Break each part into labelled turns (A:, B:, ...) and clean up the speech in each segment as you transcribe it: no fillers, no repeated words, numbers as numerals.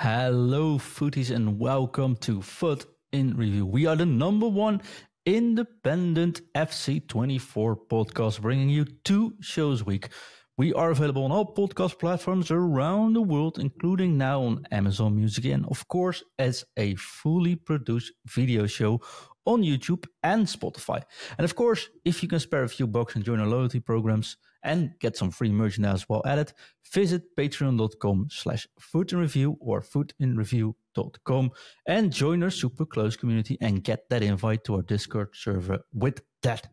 A: Hello, footies, and welcome to Foot in Review. We are the #1 independent FC24 podcast, bringing you 2 shows a week. We are available on all podcast platforms around the world, including now on Amazon Music, and of course as a fully produced video show on YouTube and Spotify. And of course, if you can spare a few bucks and join our loyalty programs and get some free merchandise while at it, visit patreon.com/footinreview or footinreview.com and join our super close community and get that invite to our Discord server with that.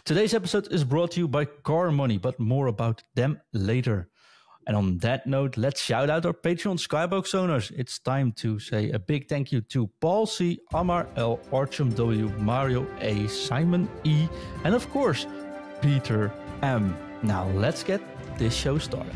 A: Today's episode is brought to you by CarMoney, but more about them later. And on that note, let's shout out our Patreon Skybox owners. It's time to say a big thank you to Paul C, Amar L, Archum W, Mario A, Simon E, and of course, Peter M. Now let's get this show started.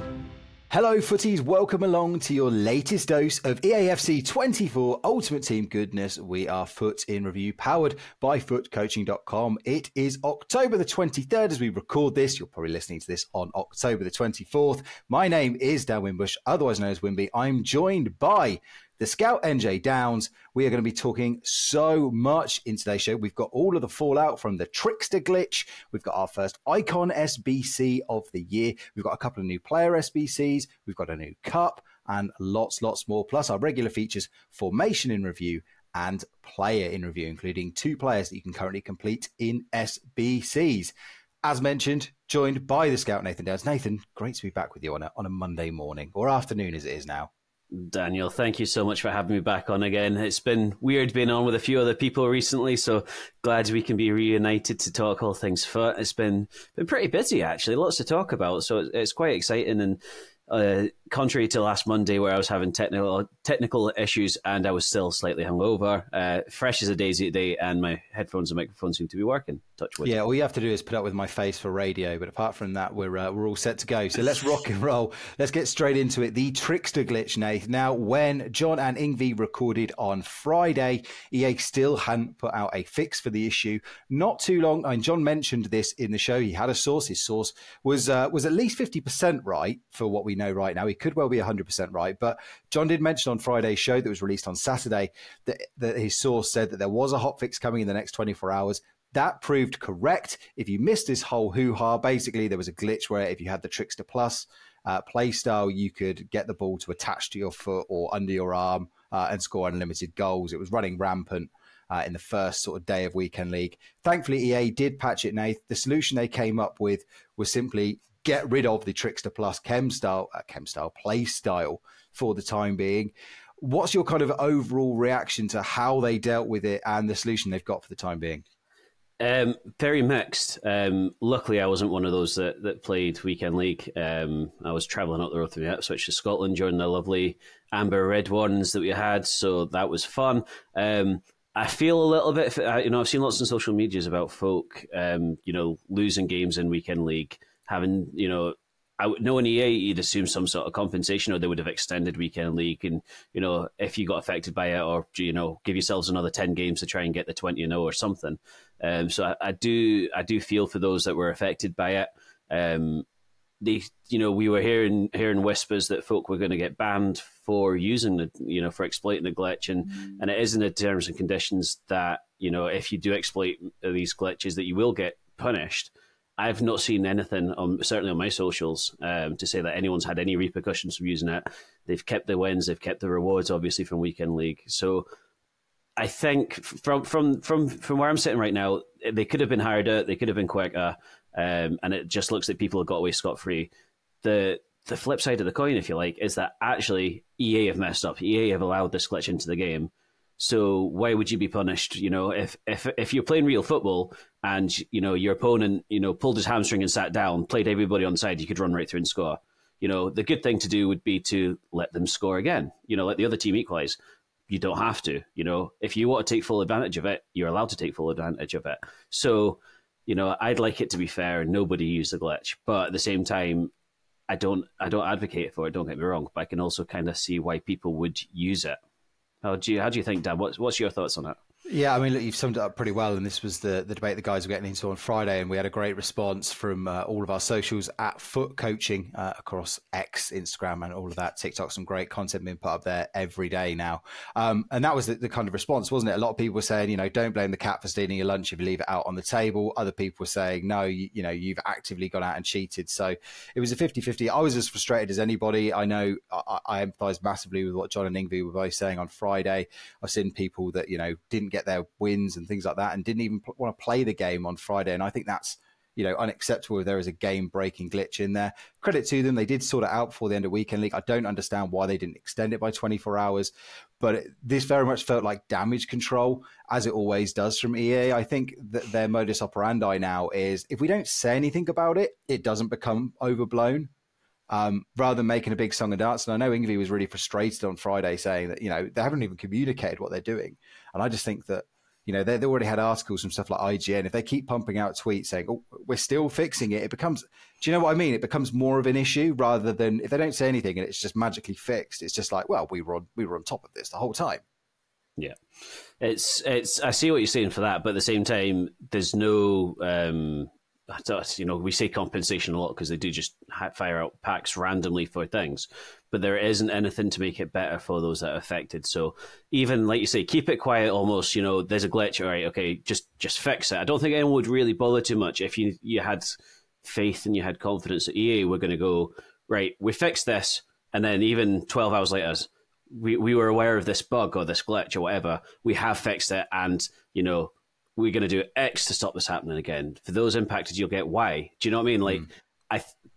B: Hello footies, welcome along to your latest dose of EAFC24 Ultimate Team goodness. We are Foot in Review, powered by footcoaching.com. It is October the 23rd as we record this. You're probably listening to this on October the 24th. My name is Dan Wimbush, otherwise known as Wimby. I'm joined by the Scout NJ Downs. We are going to be talking so much in today's show. We've got all of the fallout from the Trickster glitch. We've got our first Icon SBC of the year. We've got a couple of new player SBCs. We've got a new cup and lots more. Plus our regular features, formation in review and player in review, including 2 players that you can currently complete in SBCs. As mentioned, joined by the Scout Nathan Downs. Nathan, great to be back with you on a Monday morning or afternoon as it is now.
C: Daniel, thank you so much for having me back on again. It's been weird being on with a few other people recently, so glad we can be reunited to talk all things foot. It's been pretty busy, actually, lots to talk about, so it's quite exciting. And contrary to last Monday where I was having technical issues and I was still slightly hungover, fresh as a daisy today, and my headphones and microphone seem to be working. Touch wood.
B: Yeah, all you have to do is put up with my face for radio, but apart from that, we're all set to go. So let's rock and roll. Let's get straight into it. The Trickster glitch, Nath. Now, when John and Ingvi recorded on Friday, EA still hadn't put out a fix for the issue. Not too long, and John mentioned this in the show. He had a source. His source was at least 50% right for what we know right now. He could well be 100% right, but John did mention on Friday's show that was released on Saturday that his source said that there was a hotfix coming in the next 24 hours. That proved correct. If you missed this whole hoo-ha, basically there was a glitch where if you had the Trickster Plus play style, you could get the ball to attach to your foot or under your arm and score unlimited goals. It was running rampant in the first sort of day of Weekend League. Thankfully, EA did patch it, Nath. The solution they came up with was simply get rid of the Trickster Plus chem style play style for the time being. What's your kind of overall reaction to how they dealt with it and the solution they've got for the time being?
C: Very mixed. Luckily, I wasn't one of those that played Weekend League. I was travelling up the road from Ipswich to Scotland during the lovely amber red ones that we had, so that was fun. I feel a little bit, I've seen lots on social medias about folk, losing games in Weekend League, having, knowing EA, you'd assume some sort of compensation, or they would have extended Weekend League, and if you got affected by it, or give yourselves another 10 games to try and get the 20-0 or something. So I do feel for those that were affected by it. We were hearing whispers that folk were going to get banned for using the, for exploiting the glitch, and it is in the terms and conditions that if you do exploit these glitches, that you will get punished. I've not seen anything, certainly on my socials, to say that anyone's had any repercussions from using it. They've kept the wins, they've kept the rewards, obviously, from Weekend League. So I think from where I'm sitting right now, they could have been harder, they could have been quicker, and it just looks like people have got away scot-free. The flip side of the coin, if you like, is that actually EA have messed up. EA have allowed this glitch into the game. So why would you be punished? If you're playing real football and your opponent pulled his hamstring and sat down, played everybody on the side, you could run right through and score. The good thing to do would be to let them score again. Let the other team equalise. You don't have to. If you want to take full advantage of it, you're allowed to take full advantage of it. So I'd like it to be fair and nobody use the glitch, but at the same time, I don't advocate for it. Don't get me wrong, but I can also kind of see why people would use it. How do you think, Dan? What's your thoughts on it?
B: Yeah, I mean, look, you've summed it up pretty well, and this was the debate the guys were getting into on Friday, and we had a great response from all of our socials at Foot Coaching across X, Instagram, and all of that. TikTok, some great content being put up there every day now, and that was the kind of response, wasn't it? A lot of people were saying, don't blame the cat for stealing your lunch if you leave it out on the table. Other people were saying, no, you've actively gone out and cheated. So it was a 50-50. I was as frustrated as anybody. I know I empathise massively with what John and Ingvi were both saying on Friday. I've seen people that didn't get their wins and things like that and didn't even want to play the game on Friday, and I think that's unacceptable if there is a game breaking glitch in there. Credit to them, they did sort it out before the end of weekend league. I don't understand why they didn't extend it by 24 hours, but this very much felt like damage control, as it always does from EA. I think that their modus operandi now is, if we don't say anything about it, it doesn't become overblown. Rather than making a big song and dance. And I know Ingvi was really frustrated on Friday, saying that, they haven't even communicated what they're doing. And I just think that, they already had articles from stuff like IGN. If they keep pumping out tweets saying, oh, we're still fixing it, it becomes, do you know what I mean? It becomes more of an issue rather than if they don't say anything and it's just magically fixed. It's just like, well, we were on top of this the whole time.
C: Yeah, it's. I see what you're saying for that, but at the same time, there's no, we say compensation a lot because they do just fire out packs randomly for things, but there isn't anything to make it better for those that are affected. So even, like you say, keep it quiet almost, there's a glitch, all right, okay, just fix it. I don't think anyone would really bother too much if you had faith and you had confidence that EA were going to go, right, we fixed this, and then even 12 hours later, we were aware of this bug or this glitch or whatever, we have fixed it, and, we're going to do X to stop this happening again. For those impacted, you'll get Y. Do you know what I mean? Like,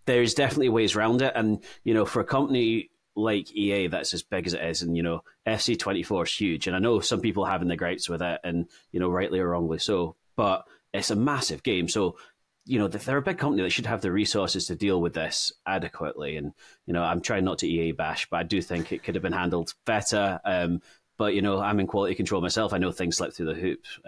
C: there's definitely ways around it. And, for a company like EA that's as big as it is, and, FC24 is huge. And I know some people having their gripes with it, and, rightly or wrongly so. But it's a massive game. So, they're a big company that should have the resources to deal with this adequately. And, I'm trying not to EA bash, but I do think it could have been handled better. But, I'm in quality control myself. I know things slip through the hoops,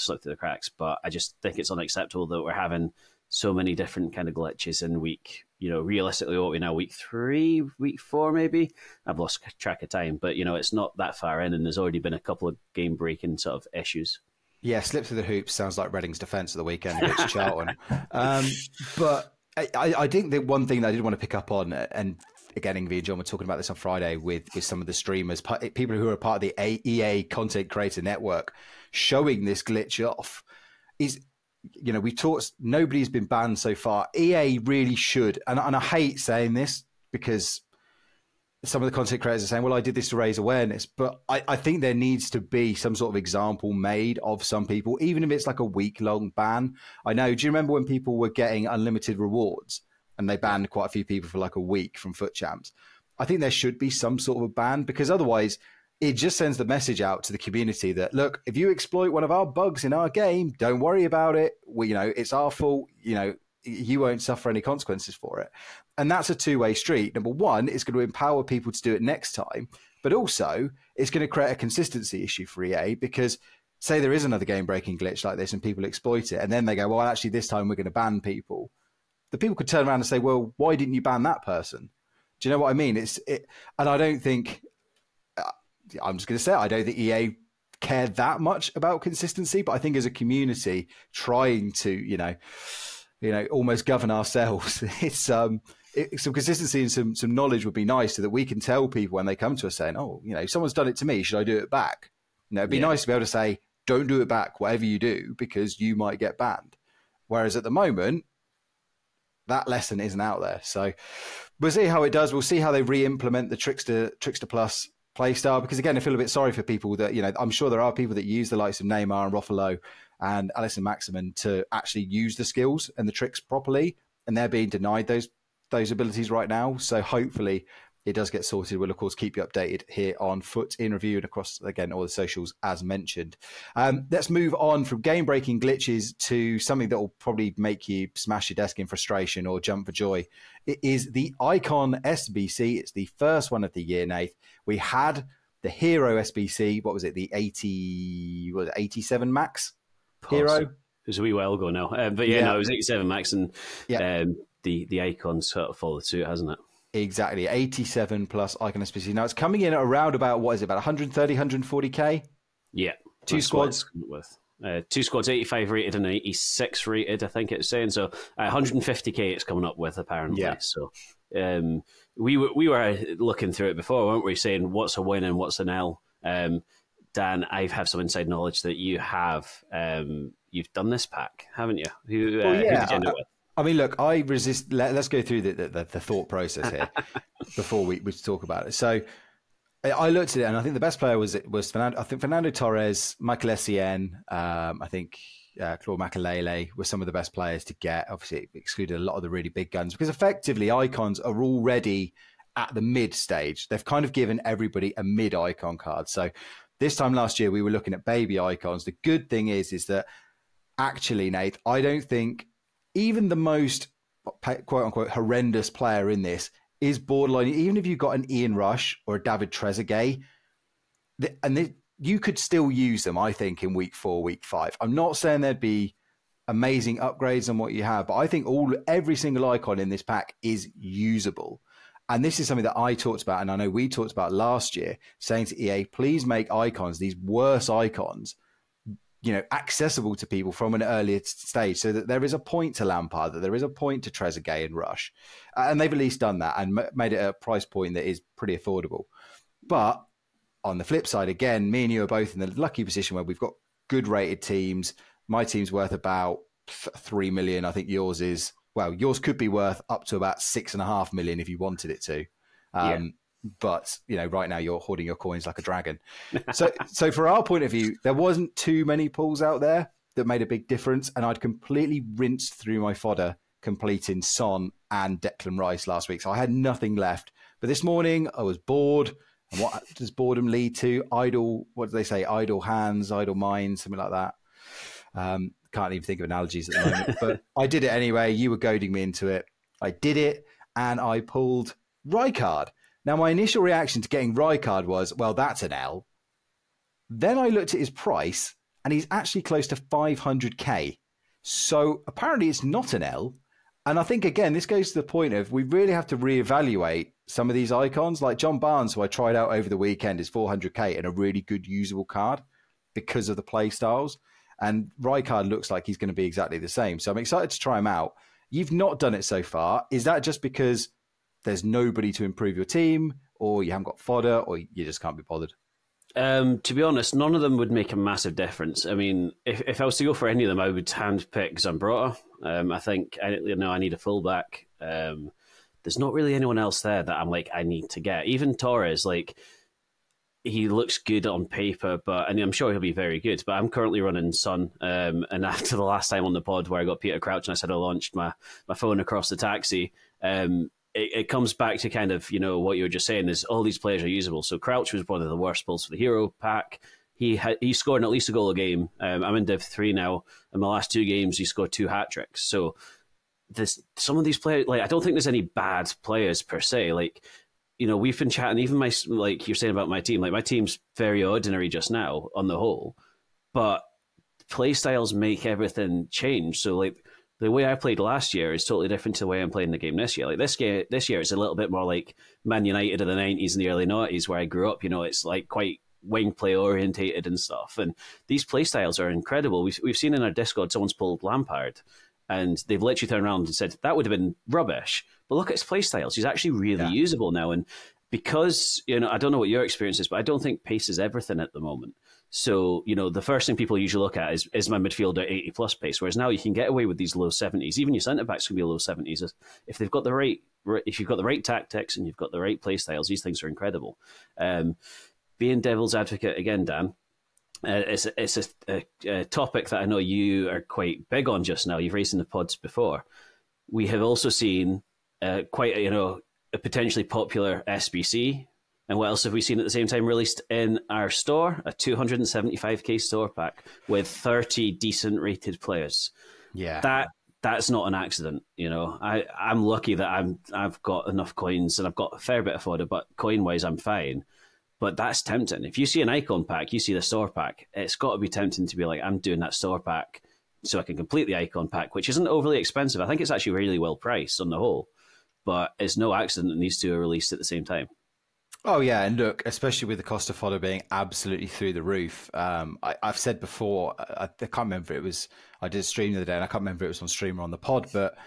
C: slip through the cracks, but I just think it's unacceptable that we're having so many different kind of glitches in week, realistically, what we now, week 3, week 4, maybe? I've lost track of time, but, it's not that far in, and there's already been a couple of game-breaking sort of issues.
B: Yeah, slip through the hoops sounds like Reading's defence at the weekend against Charlton. But I think the one thing that I did want to pick up on, and again, Ingvi and John were talking about this on Friday with some of the streamers, people who are part of the EA content creator network, showing this glitch off, is, we've talked, nobody's been banned so far. EA really should, and I hate saying this because some of the content creators are saying, well, I did this to raise awareness, but I think there needs to be some sort of example made of some people, even if it's like a week-long ban. I know, do you remember when people were getting unlimited rewards? And they banned quite a few people for like a week from Foot Champs. I think there should be some sort of a ban, because otherwise it just sends the message out to the community that, look, if you exploit one of our bugs in our game, don't worry about it. It's our fault. You won't suffer any consequences for it. And that's a two-way street. Number one, it's going to empower people to do it next time, but also it's going to create a consistency issue for EA, because say there is another game-breaking glitch like this and people exploit it, and then they go, well, actually this time we're going to ban people. The people could turn around and say, well, why didn't you ban that person? Do you know what I mean? And I don't think, I'm just going to say, I don't think EA care that much about consistency, but I think as a community trying to, almost govern ourselves, it's some consistency and some knowledge would be nice, so that we can tell people when they come to us saying, oh, someone's done it to me, should I do it back? It'd be nice to be able to say, don't do it back, whatever you do, because you might get banned. Whereas at the moment, that lesson isn't out there. So we'll see how it does. We'll see how they re-implement the Trickster Plus playstyle, because again, I feel a bit sorry for people that, I'm sure there are people that use the likes of Neymar and Ruffalo and Alisson Maximin to actually use the skills and the tricks properly, and they're being denied those abilities right now. So hopefully it does get sorted. We'll, of course, keep you updated here on Foot in Review and across, again, all the socials as mentioned. Let's move on from game-breaking glitches to something that will probably make you smash your desk in frustration or jump for joy. It is the Icon SBC. It's the first one of the year, Nath. We had the Hero SBC. What was it? The 87 Max Hero?
C: It was a wee while ago now. But no, it was 87 Max, and the Icon sort of followed suit, hasn't it?
B: Exactly, 87 plus Icon SBC. Now it's coming in at around about, what is it, about 130, 140k?
C: Yeah.
B: Two squads.
C: With. Two squads, 85 rated and 86 rated, I think it's saying. So 150k it's coming up with, apparently.
B: Yeah.
C: So we were looking through it before, weren't we, saying what's a win and what's an L? Dan, I have some inside knowledge that you have. You've done this pack, haven't you? Who did you end up with?
B: I mean, look, I resist. Let's go through the thought process here before we talk about it. So I looked at it, and I think the best player was Fernando. I think Fernando Torres, Michael Essien, I think Claude Makelele were some of the best players to get. Obviously, it excluded a lot of the really big guns because effectively icons are already at the mid stage. They've kind of given everybody a mid icon card. So this time last year, we were looking at baby icons. The good thing is that actually, Nath, I don't think even the most quote unquote horrendous player in this is borderline. Even if you've got an Ian Rush or a David Trezeguet, you could still use them, I think, in week 4, week 5. I'm not saying there'd be amazing upgrades on what you have, but I think every single icon in this pack is usable. And this is something that I talked about, and I know we talked about last year, saying to EA, please make icons, these worse icons, accessible to people from an earlier stage, so that there is a point to Lampard, that there is a point to Trezeguet and Rush. And they've at least done that and made it a price point that is pretty affordable. But on the flip side, again, me and you are both in the lucky position where we've got good rated teams. My team's worth about 3 million. I think yours is, well, yours could be worth up to about 6.5 million if you wanted it to. But, right now you're hoarding your coins like a dragon. So for our point of view, there wasn't too many pulls out there that made a big difference. And I'd completely rinsed through my fodder, completing Son and Declan Rice last week. So I had nothing left. But this morning I was bored. And what does boredom lead to? What do they say? Idle hands, idle minds, something like that. Can't even think of analogies at the moment. But I did it anyway. You were goading me into it. I did it. And I pulled Rijkaard. Now, my initial reaction to getting Rijkaard was, well, that's an L. Then I looked at his price, and he's actually close to 500k. So apparently it's not an L. And I think, again, this goes to the point of we really have to reevaluate some of these icons. Like John Barnes, who I tried out over the weekend, is 400k and a really good usable card because of the play styles. And Rijkaard looks like he's going to be exactly the same. So I'm excited to try him out. You've not done it so far. Is that just because there's nobody to improve your team, or you haven't got fodder, or you just can't be bothered?
C: To be honest, none of them would make a massive difference. I mean, if I was to go for any of them, I would handpick Zambrotta. I think I need a fullback. There's not really anyone else there that I'm like, I need to get. Even Torres, he looks good on paper, and I'm sure he'll be very good. But I'm currently running Son, and after the last time on the pod where I got Peter Crouch and I said I launched my phone across the taxi, it comes back to kind of, what you were just saying is all these players are usable. So Crouch was one of the worst pulls for the hero pack. He's scoring at least a goal a game. I'm in Div 3 now. In my last 2 games, he scored 2 hat-tricks. So some of these players, I don't think there's any bad players per se. We've been chatting, even you're saying about my team, my team's very ordinary just now on the whole, but play styles make everything change. So the way I played last year is totally different to the way I'm playing the game this year. This year it's a little bit more like Man United of the 90s and the early 90s where I grew up. It's quite wing play orientated and stuff. And these play styles are incredible. We've seen in our Discord someone's pulled Lampard, and they've literally turned around and said that would have been rubbish. But look at his play styles; he's actually really usable now. And because I don't know what your experience is, but I don't think pace is everything at the moment. So, the first thing people usually look at is my midfielder 80 plus pace, whereas now you can get away with these low 70s. Even your centre backs can be low 70s if they've got if you've got the right tactics and you've got the right play styles. These things are incredible. Being devil's advocate again, Dan, it's a topic that I know you are quite big on just now. You've raised in the pods before. We have also seen quite a potentially popular SBC. And what else have we seen at the same time released in our store? A 275k store pack with 30 decent rated players. Yeah, that's not an accident. I'm lucky that I've got enough coins and I've got a fair bit of fodder, but coin wise I'm fine. But that's tempting. If you see an icon pack, you see the store pack, it's got to be tempting to be like, I'm doing that store pack so I can complete the icon pack, which isn't overly expensive. I think it's actually really well priced on the whole, but it's no accident that these two are released at the same time.
B: Oh yeah, and look, especially with the cost of fodder being absolutely through the roof. I've said before, I can't remember if it was, I did a stream the other day, and I can't remember if it was on stream or on the pod, but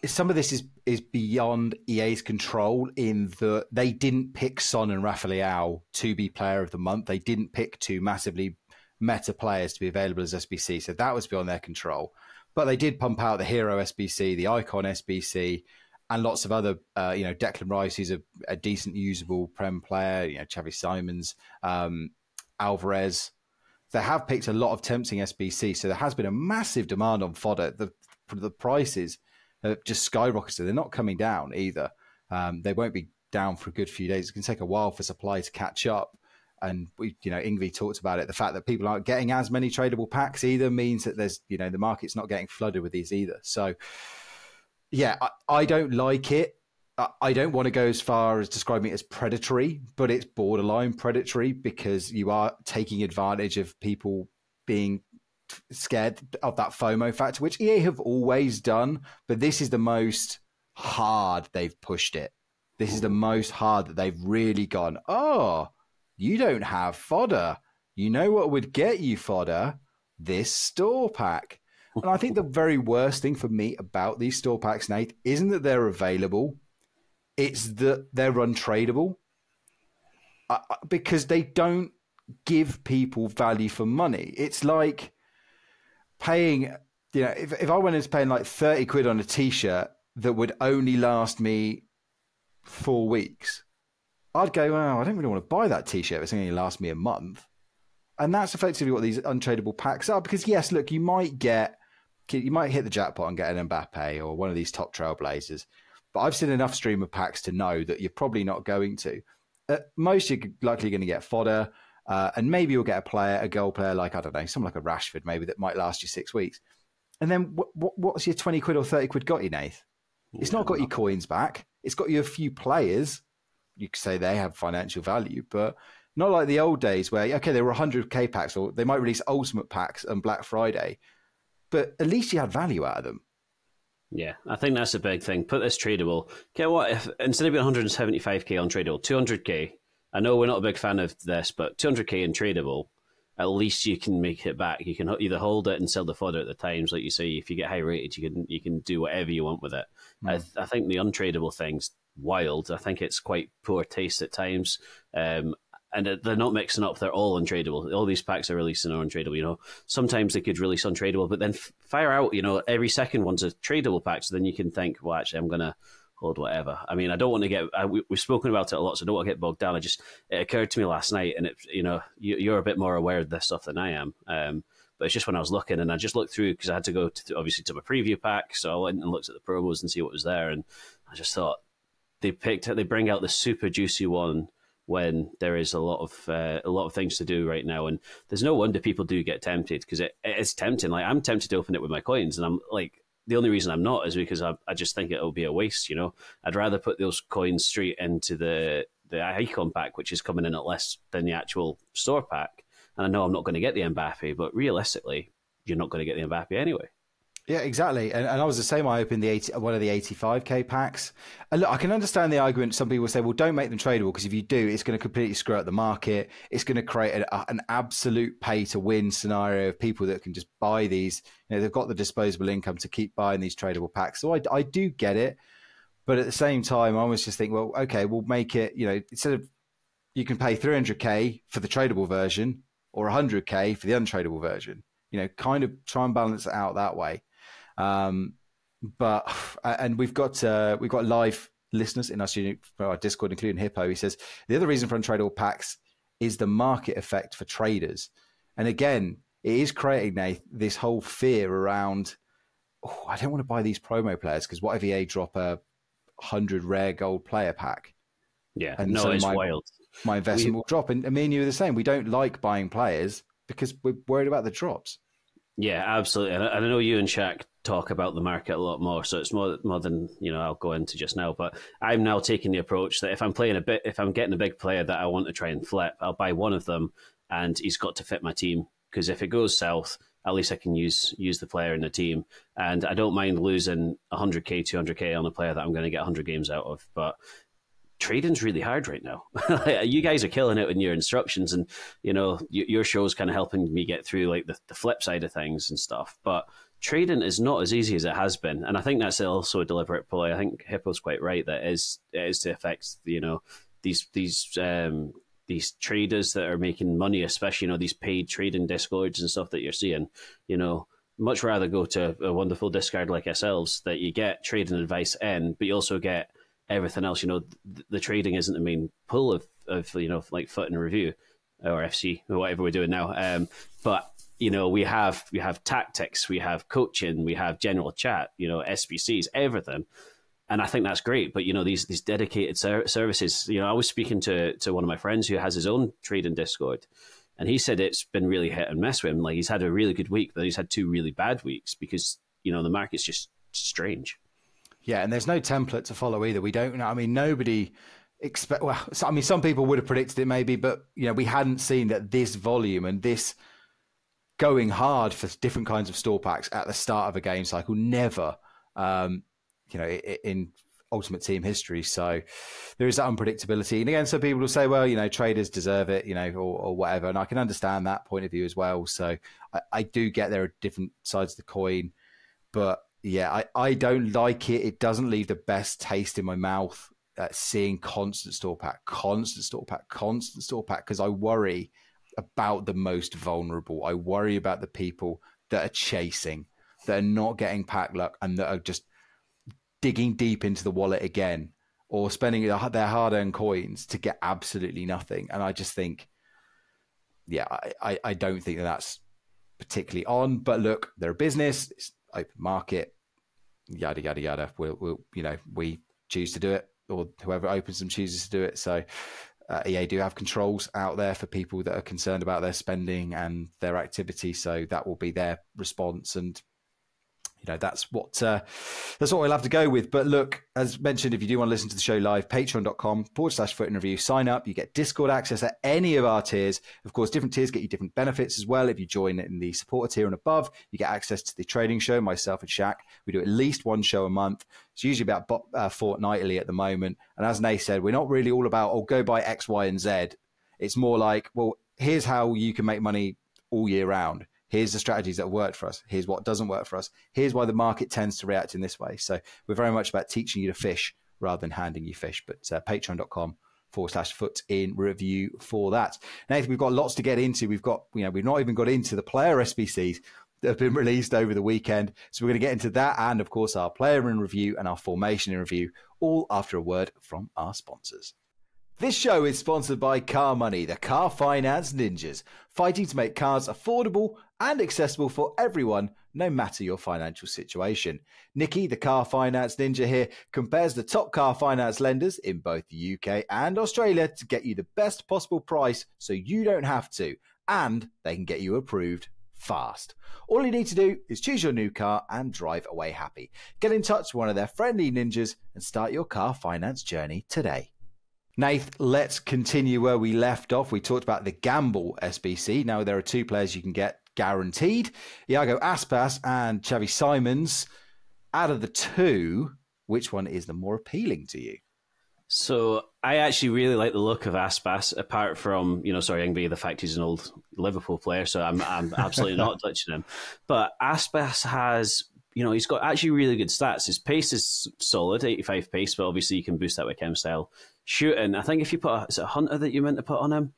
B: some of this is beyond EA's control in that they didn't pick Son and Rafael to be player of the month. They didn't pick two massively meta players to be available as SBC, so that was beyond their control. But they did pump out the Hero SBC, the Icon SBC, and lots of other, Declan Rice, who's a decent, usable Prem player, Xavi Simons, Alvarez. They have picked a lot of tempting SBC, so there has been a massive demand on fodder. The prices have just skyrocketed. They're not coming down either. They won't be down for a good few days. It's going to take a while for supply to catch up. And Ingvi talked about it. The fact that people aren't getting as many tradable packs either means that there's, the market's not getting flooded with these either. So, yeah, I don't like it. I don't want to go as far as describing it as predatory, but it's borderline predatory because you are taking advantage of people being scared of that FOMO factor, which EA have always done. But this is the most hard they've pushed it. This is the most hard that they've really gone, oh, you don't have fodder. You know what would get you fodder? This store pack. And I think the very worst thing for me about these store packs, Nate, isn't that they're available. It's that they're untradeable because they don't give people value for money. It's like paying, if I went into paying like 30 quid on a t-shirt that would only last me 4 weeks, I'd go, well, I don't really want to buy that t-shirt. It's only going to last me a month. And that's effectively what these untradeable packs are. Because yes, look, you might hit the jackpot and get an Mbappe or one of these top trailblazers. But I've seen enough streamer packs to know that you're probably not going to. Most you're likely going to get fodder, and maybe you'll get a goal player like, I don't know, someone like a Rashford maybe that might last you 6 weeks. And then what's your 20 quid or 30 quid got you, Nath? It's not got your coins back. It's got you a few players. You could say they have financial value, but not like the old days where, okay, there were 100k packs, or they might release ultimate packs on Black Friday, but at least you had value out of them.
C: Yeah, I think that's a big thing. Put this tradable. Get what if instead of being 175k on tradable, 200k. I know we're not a big fan of this, but 200k in tradable, at least you can make it back. You can either hold it and sell the fodder at the times, like you say. If you get high rated, you can do whatever you want with it. I think the untradable thing's wild. I think it's quite poor taste at times. And they're not mixing up. They're all untradeable. All these packs are releasing are untradeable. Sometimes they could release untradeable, but then fire out, every second one's a tradable pack. So then you can think, well, actually, I'm going to hold whatever. I mean, I don't want to get, we've spoken about it a lot, so I don't want to get bogged down. It occurred to me last night, and you're a bit more aware of this stuff than I am. But it's just when I was looking, and I just looked through because I had to go obviously to my preview pack. So I went and looked at the promos and see what was there. And I just thought they bring out the super juicy one when there is a lot of things to do right now, and there's no wonder people do get tempted because it is tempting. Like I'm tempted to open it with my coins, and I'm like, the only reason I'm not is because I just think it'll be a waste. I'd rather put those coins straight into the Icon pack, which is coming in at less than the actual store pack, and I know I'm not going to get the Mbappe, but realistically, you're not going to get the Mbappe anyway.
B: Yeah, exactly. And I was the same. I opened one of the 85k packs. And look, I can understand the argument. Some people say, well, don't make them tradable because if you do, it's going to completely screw up the market. It's going to create an absolute pay to win scenario of people that can just buy these. They've got the disposable income to keep buying these tradable packs. So I do get it. But at the same time, I always just think, well, okay, we'll make it, instead of you can pay 300k for the tradable version or 100k for the untradable version, kind of try and balance it out that way. And we've got live listeners in our studio, our Discord, including Hippo. He says the other reason for untradable packs is the market effect for traders. And again, it is creating this whole fear around, I don't want to buy these promo players because what if EA drop a 100 rare gold player pack?
C: Yeah,
B: and
C: no,
B: so
C: it's wild.
B: My investment will drop. And me and you are the same. We don't like buying players because we're worried about the drops. Yeah,
C: absolutely. And I know you and Shaq talk about the market a lot more, so it's more than I'll go into just now. But I'm now taking the approach that if I'm getting a big player that I want to try and flip, I'll buy one of them, and he's got to fit my team. Because if it goes south, at least I can use the player in the team, and I don't mind losing 100k, 200k on a player that I'm going to get 100 games out of. But trading's really hard right now. You guys are killing it in your instructions, and your show's kind of helping me get through like the flip side of things and stuff. But trading is not as easy as it has been, and I think that's also a deliberate play. I think Hippo's quite right that it is to affect these traders that are making money, especially these paid trading discords and stuff that you're seeing. Much rather go to a wonderful discard like ourselves that you get trading advice in, but you also get everything else. The trading isn't the main pull of like Foot in Review or FC or whatever we're doing now. But we have tactics, we have coaching, we have general chat, SBCs, everything. And I think that's great. But, these dedicated services, I was speaking to one of my friends who has his own trading Discord, and he said it's been really hit and miss with him. Like, he's had a really good week, but he's had 2 really bad weeks because, the market's just strange.
B: Yeah, and there's no template to follow either. We don't know. I mean, nobody some people would have predicted it maybe, but, we hadn't seen that this volume and this going hard for different kinds of store packs at the start of a game cycle, never, in Ultimate Team history. So there is that unpredictability. And again, some people will say, well, traders deserve it, or whatever. And I can understand that point of view as well. So I do get there are different sides of the coin. But yeah, I don't like it. It doesn't leave the best taste in my mouth seeing constant store pack, because I worry about the most vulnerable. I worry about the people that are chasing, that are not getting pack luck, and that are just digging deep into the wallet again, or spending their hard-earned coins to get absolutely nothing. And I just think, I don't think that's particularly on. But look, they're a business, it's open market, yada yada yada. We choose to do it, or whoever opens them chooses to do it. So EA do have controls out there for people that are concerned about their spending and their activity. So that will be their response, and that's what we'll have to go with. But look, as mentioned, if you do want to listen to the show live, patreon.com/Foot in Review, sign up. You get Discord access at any of our tiers. Of course, different tiers get you different benefits as well. If you join in the supporter tier and above, you get access to the trading show, myself and Shaq. We do at least one show a month. It's usually about fortnightly at the moment. And as Nath said, we're not really all about, go buy X, Y, and Z. It's more like, well, here's how you can make money all year round. Here's the strategies that work for us. Here's what doesn't work for us. Here's why the market tends to react in this way. So we're very much about teaching you to fish rather than handing you fish. But patreon.com/Foot in Review for that. Nathan, we've got lots to get into. We've not even got into the player SBCs that have been released over the weekend. So we're going to get into that, and of course our player in review and our formation in review, all after a word from our sponsors. This show is sponsored by CarMoney, the car finance ninjas, fighting to make cars affordable and accessible for everyone, no matter your financial situation. Nikki, the car finance ninja here, compares the top car finance lenders in both the UK and Australia to get you the best possible price so you don't have to, and they can get you approved fast. All you need to do is choose your new car and drive away happy. Get in touch with one of their friendly ninjas and start your car finance journey today. Nath, let's continue where we left off. We talked about the Gamble SBC. Now there are 2 players you can get guaranteed, Iago Aspas and Xavi Simons. Out of the 2, which one is the more appealing to you?
C: So I actually really like the look of Aspas, apart from, Ingve, the fact he's an old Liverpool player, so I'm absolutely not touching him. But Aspas has, he's got actually really good stats. His pace is solid, 85 pace, but obviously you can boost that with chem style. Shooting, I think if you put is it a hunter that you meant to put on him?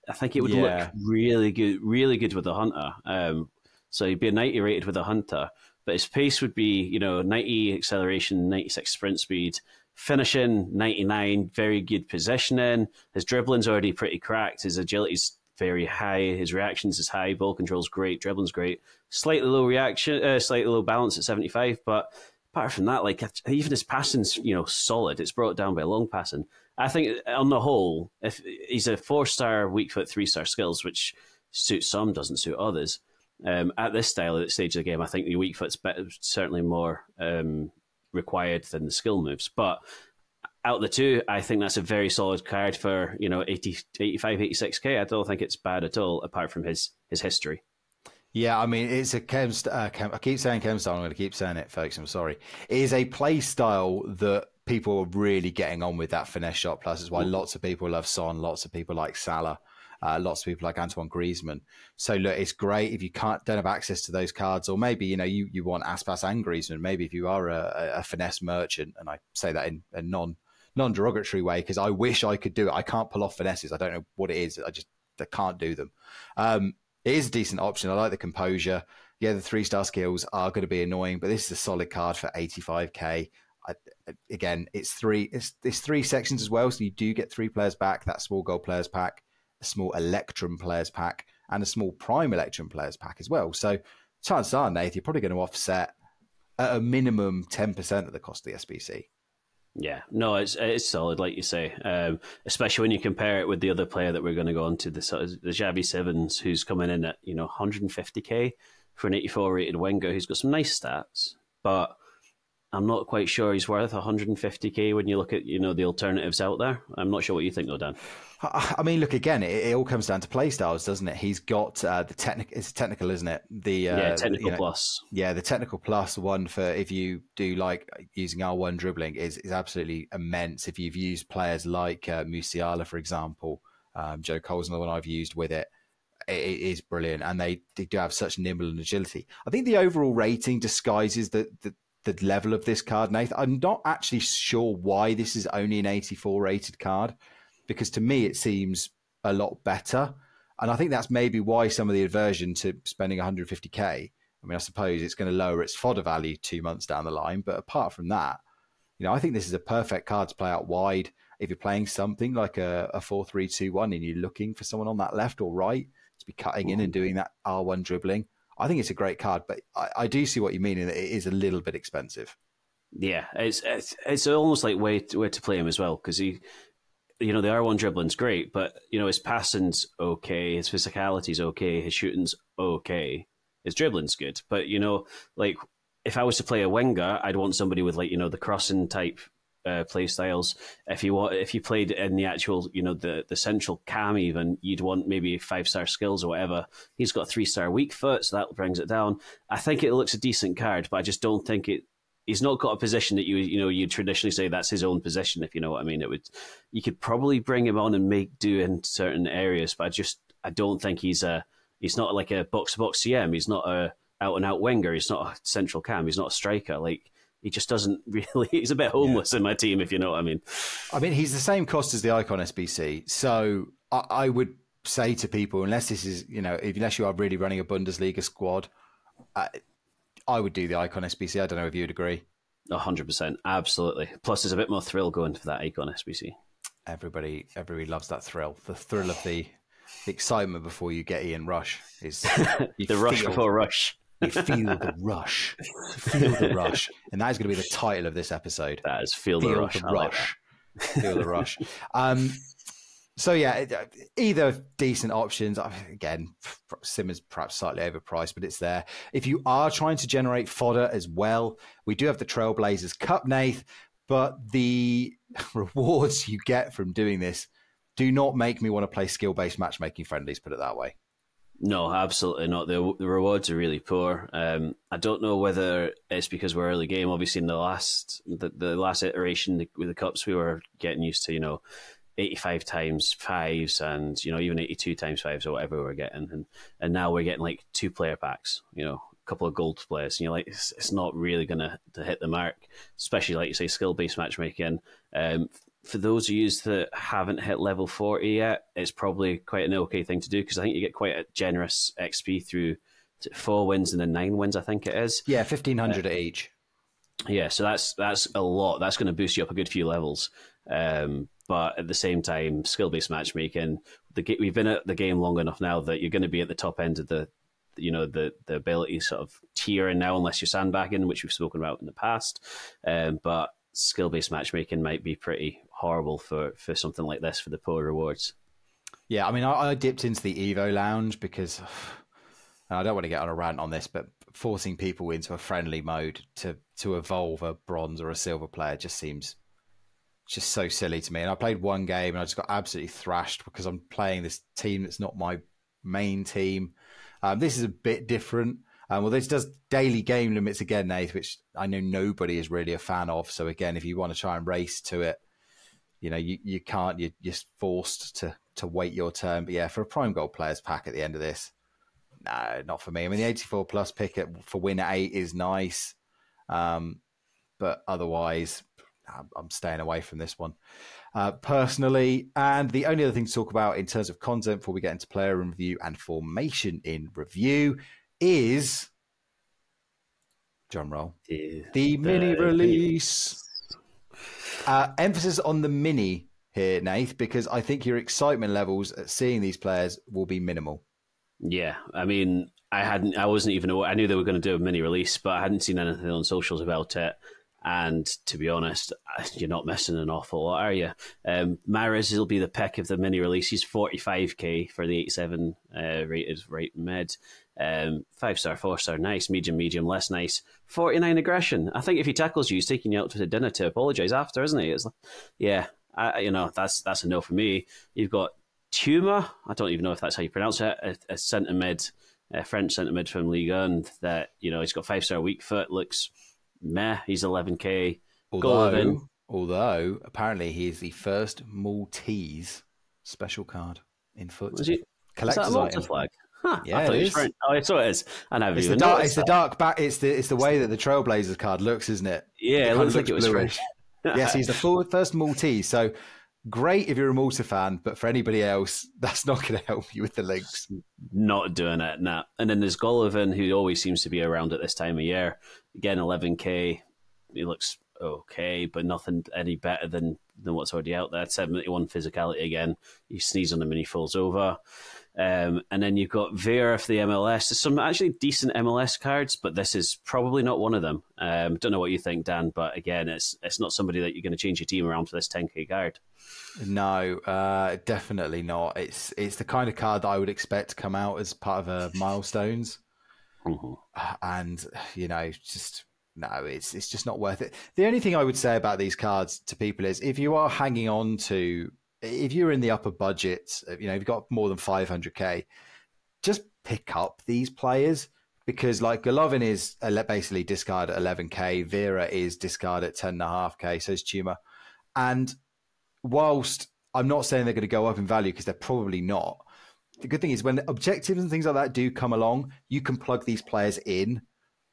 C: I think it would look really good with a hunter. So he'd be a 90 rated with a hunter, but his pace would be, 90 acceleration, 96 sprint speed, finishing 99, very good positioning. His dribbling's already pretty cracked. His agility's very high. His reactions is high. Ball control's great. Dribbling's great. Slightly low slightly low balance at 75, but apart from that, even his passing's, solid. It's brought down by long passing. I think on the whole, if he's a 4-star weak foot, 3-star skills, which suits some, doesn't suit others. At this style, at this stage of the game, I think the weak foot's certainly more required than the skill moves. But out of the 2, I think that's a very solid card for 80, 85, 86k. I don't think it's bad at all, apart from his history.
B: Yeah, I mean, it's a I keep saying chem style. I'm going to keep saying it, folks. I'm sorry. It is a play style that people are really getting on with that finesse shot plus. It's why lots of people love Son, lots of people like Salah, lots of people like Antoine Griezmann. So look, it's great if you don't have access to those cards, or maybe you want Aspas and Griezmann. Maybe if you are a finesse merchant, and I say that in a non-derogatory way because I wish I could do it. I can't pull off finesses. I don't know what it is. I can't do them. It is a decent option. I like the composure. Yeah, the 3-star skills are going to be annoying, but this is a solid card for 85k. Again, it's three sections as well, so you do get 3 players back. That small gold players pack, a small Electrum players pack, and a small Prime Electrum players pack as well. So chances are, Nath, you're probably going to offset at a minimum 10% of the cost of the SBC.
C: Yeah, no, it's solid, like you say, especially when you compare it with the other player that we're going to go on to, the Xavi Sevens, who's coming in at 150k for an 84 rated winger who's got some nice stats, but I'm not quite sure he's worth 150k when you look at the alternatives out there. I'm not sure what you think though, Dan.
B: I mean, look, again, it all comes down to play styles, doesn't it? He's got the it's technical, isn't it?
C: Technical plus.
B: Yeah, the technical plus one for if you do like using R1 dribbling is absolutely immense. If you've used players like Musiala, for example, Joe Cole's another one I've used with it. It is brilliant, and they do have such nimble and agility. I think the overall rating disguises the level of this card, Nath. I'm not actually sure why this is only an 84 rated card, because to me it seems a lot better. And I think that's maybe why some of the aversion to spending 150k. I mean, I suppose it's going to lower its fodder value 2 months down the line. But apart from that, I think this is a perfect card to play out wide. If you're playing something like a 4-3-2-1 and you're looking for someone on that left or right to be cutting in and doing that R1 dribbling, I think it's a great card, but I do see what you mean in that it is a little bit expensive.
C: Yeah, it's almost like where to play him as well, because the R1 dribbling's great, but his passing's okay, his physicality's okay, his shooting's okay, his dribbling's good. But like if I was to play a winger, I'd want somebody with the crossing type play styles. If you played in the actual the central cam, even you'd want maybe 5-star skills or whatever. He's got 3-star weak foot, so that brings it down. I think it looks a decent card, but I just don't think he's not got a position that you'd traditionally say that's his own position, if you know what I mean. You could probably bring him on and make do in certain areas, but I don't think he's not like a box-to-box CM. He's not a out-and-out winger. He's not a central cam. He's not a striker. He just doesn't really... He's a bit homeless in my team, if you know what I mean.
B: I mean, he's the same cost as the Icon SBC. So I would say to people, unless this is, unless you are really running a Bundesliga squad, I would do the Icon SBC. I don't know if you'd agree.
C: 100%. Absolutely. Plus, there's a bit more thrill going for that Icon SBC.
B: Everybody loves that thrill. The thrill of the excitement before you get Ian Rush is...
C: the rush before rush.
B: You feel the rush. Feel the rush. And that is going to be the title of this episode.
C: That is Feel the Rush.
B: Feel the rush. So, yeah, either decent options. Again, Simmons perhaps slightly overpriced, but it's there. If you are trying to generate fodder as well, we do have the Trailblazers Cup, Nath, but the rewards you get from doing this do not make me want to play skill-based matchmaking friendlies, put it that way.
C: No, absolutely not. The rewards are really poor. I don't know whether it's because we're early game. Obviously, in the last iteration with the cups, we were getting used to 85 times 5s and even 82 times 5s or whatever we were getting, and now we're getting like 2-player packs. A couple of gold players, and you're like, it's not really gonna hit the mark, especially like you say, skill based matchmaking. For those of you that haven't hit level 40 yet, it's probably quite an okay thing to do, because I think you get quite a generous XP through 4 wins and then 9 wins, I think it is.
B: Yeah, 1,500 at each.
C: Yeah, so that's a lot. That's going to boost you up a good few levels. But at the same time, skill-based matchmaking, we've been at the game long enough now that you're going to be at the top end of the ability sort of tiering now, unless you're sandbagging, which we've spoken about in the past. But skill-based matchmaking might be pretty horrible for something like this, for the poor rewards.
B: Yeah, I mean, I dipped into the Evo Lounge because, and I don't want to get on a rant on this, but forcing people into a friendly mode to evolve a bronze or a silver player just seems just so silly to me. And I played one game and I just got absolutely thrashed because I'm playing this team that's not my main team. This is a bit different. Well, this does daily game limits again, Nath, which I know nobody is really a fan of. So again, if you want to try and race to it, you can't. You're just forced to wait your turn. But yeah, for a Prime Gold Players pack at the end of this, no, not for me. I mean, the 84 plus pick for win at 8 is nice. But otherwise, I'm staying away from this one personally. And the only other thing to talk about in terms of content before we get into player in review and formation in review is, drum roll, the mini release. Emphasis on the mini here, Nath, because I think your excitement levels at seeing these players will be minimal.
C: Yeah, I mean, I wasn't even aware. I knew they were going to do a mini release, but I hadn't seen anything on socials about it. And to be honest, you're not missing an awful lot, are you? Mahrez will be the pick of the mini release. He's 45k for the 87 rated right mid. 5-star, 4-star, nice. Medium, less nice. 49 aggression. I think if he tackles you, he's taking you out to dinner to apologise after, isn't he? It's like, yeah, that's a no for me. You've got Tuma. I don't even know if that's how you pronounce it. A centre mid, a French centre mid from Ligue 1 that, he's got 5-star weak foot, looks meh. He's 11k.
B: Although apparently he is the first Maltese special card in foot.
C: Was he?
B: Collector's
C: is that a
B: item.
C: Flag? Huh,
B: Yeah,
C: I thought
B: it
C: he was
B: is.
C: French. Oh, so it is. I never
B: It's
C: even
B: the dark.
C: noticed
B: It's the dark back. It's the way that the Trailblazers card looks, isn't it?
C: Yeah, it looks like it was
B: bluish.
C: French.
B: Yes, he's the first Maltese. So great if you're a Malta fan, but for anybody else, that's not going to help you with the links.
C: Not doing it, nah. And then there's Golovin, who always seems to be around at this time of year. Again, 11k. He looks okay, but nothing any better than what's already out there. 71 physicality again. You sneeze on him and he falls over. And then you've got Vera for the MLS. There's some actually decent MLS cards, but this is probably not one of them. Don't know what you think, Dan, but again, it's not somebody that you're going to change your team around for this 10k card.
B: No, definitely not. It's the kind of card that I would expect to come out as part of a milestones. And, no, it's just not worth it. The only thing I would say about these cards to people is if you are hanging on to, if you're in the upper budget, if you've got more than 500k, just pick up these players because like Golovin is basically discard at 11k, Vera is discard at 10.5k, so is Tuma. And whilst I'm not saying they're going to go up in value because they're probably not, the good thing is when objectives and things like that do come along, you can plug these players in.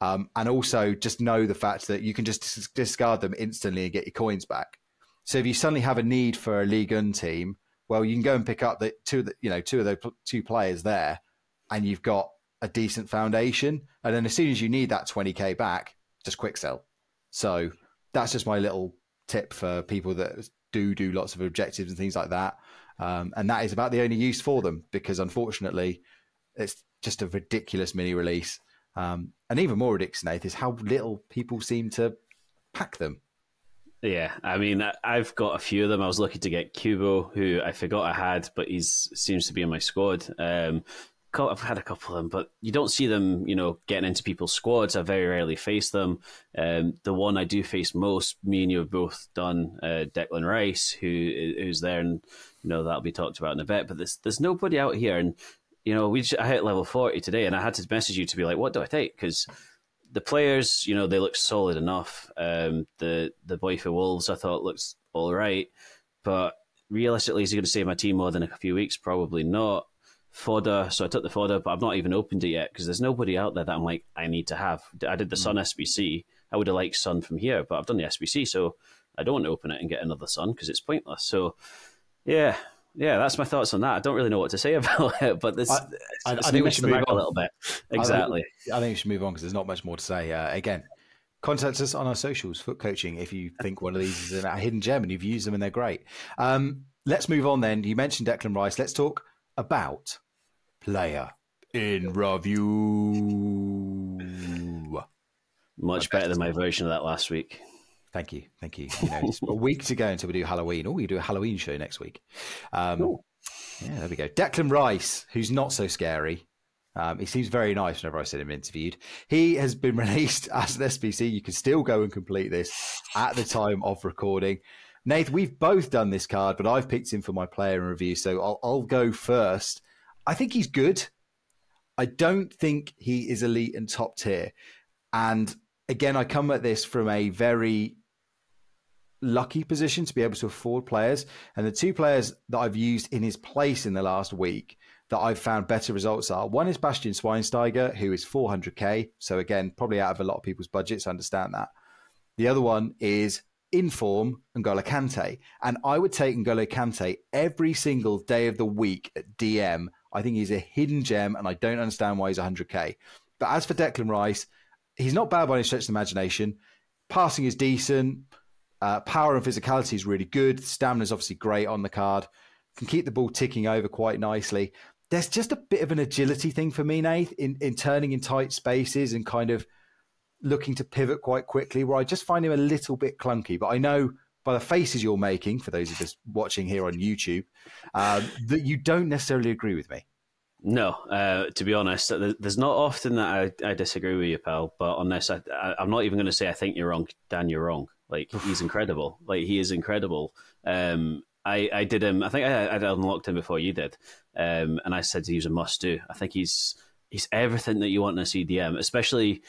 B: And also just know the fact that you can just discard them instantly and get your coins back. So if you suddenly have a need for a Ligue 1 team, well, you can go and pick up the two of those two players there, and you've got a decent foundation. And then as soon as you need that 20k back, just quick sell. So that's just my little tip for people that do lots of objectives and things like that. And that is about the only use for them because unfortunately, it's just a ridiculous mini release. And even more ridiculous, Nath, is how little people seem to pack them.
C: Yeah, I mean, I've got a few of them. I was lucky to get Kubo, who I forgot I had, but he seems to be in my squad. I've had a couple of them, but you don't see them, getting into people's squads. I very rarely face them. The one I do face most, me and you have both done, Declan Rice, who's there, and that'll be talked about in a bit. But there's nobody out here, and I hit level 40 today, and I had to message you to be like, what do I take? Because the players, they look solid enough. The boy for Wolves, I thought looks all right. But realistically, is he going to save my team more than a few weeks? Probably not. Fodder, so I took the fodder, but I've not even opened it yet because there's nobody out there that I'm like, I need to have. I did the Sun SBC. I would have liked Sun from here, but I've done the SBC, so I don't want to open it and get another Sun because it's pointless. So, yeah, that's my thoughts on that. I don't really know what to say about it, but
B: I think we should move on
C: a little bit. Exactly.
B: I think we should move on because there's not much more to say. Again, contact us on our socials, Foot Coaching, if you think one of these is a hidden gem and you've used them and they're great. Let's move on then. You mentioned Declan Rice. Let's talk about player in review.
C: Much better than my version of that last week.
B: Thank you. It's a week to go until we do Halloween. Oh, we do a Halloween show next week. Yeah, there we go. Declan Rice, who's not so scary. He seems very nice whenever I see him interviewed. He has been released as an SBC. You can still go and complete this at the time of recording. Nath, we've both done this card, but I've picked him for my player in review, so I'll go first. I think he's good. I don't think he is elite and top tier. And again, I come at this from a very lucky position to be able to afford players. And the two players that I've used in his place in the last week that I've found better results are, one is Bastian Schweinsteiger, who is 400k. So again, probably out of a lot of people's budgets, I understand that. The other one is Inform N'Golo Kante. And I would take N'Golo Kante every single day of the week at DM. I think he's a hidden gem, and I don't understand why he's 100k. But as for Declan Rice, he's not bad by any stretch of the imagination. Passing is decent. Power and physicality is really good. Stamina is obviously great on the card. Can keep the ball ticking over quite nicely. There's just a bit of an agility thing for me, Nath, in turning in tight spaces and kind of looking to pivot quite quickly, where I just find him a little bit clunky. But I know by the faces you're making, for those of us watching here on YouTube, that you don't necessarily agree with me.
C: No, to be honest, there's not often that I disagree with you, pal. But on this, I'm not even going to say I think you're wrong, Dan. You're wrong. Like, he's incredible. Like, he is incredible. I did him. I think I'd unlocked him before you did, and I said he was a must-do. I think he's everything that you want in a CDM, especially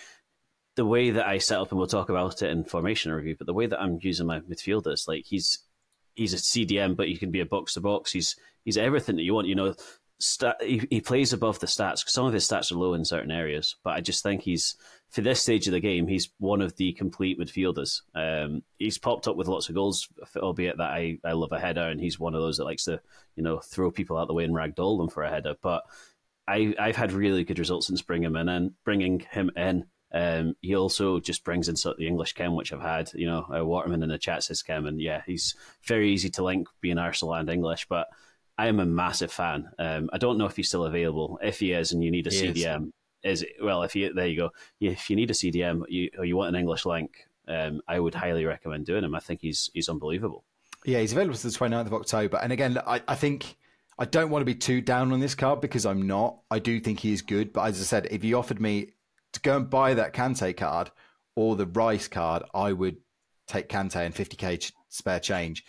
C: the way that I set up, and we'll talk about it in formation review. But the way that I'm using my midfielders, like he's a CDM, but he can be a box to box. He's everything that you want. You know, he plays above the stats because some of his stats are low in certain areas. But I just think for this stage of the game, he's one of the complete midfielders. He's popped up with lots of goals, albeit that I love a header, and he's one of those that likes to, you know, throw people out the way and ragdoll them for a header. But I've had really good results since bringing him in. He also just brings in sort of the English chem, which I've had. You know, Waterman in the chat says chem, and yeah, he's very easy to link being Arsenal and English. But I am a massive fan. I don't know if he's still available. If he is, and you need a CDM, there you go. If you need a CDM, or you want an English link, I would highly recommend doing him. I think he's unbelievable. Yeah,
B: he's available to the 29th of October. And again, I think I don't want to be too down on this card because I'm not. I do think he is good. But as I said, if you offered me to go and buy that Kante card or the Rice card, I would take Kante and 50k spare change.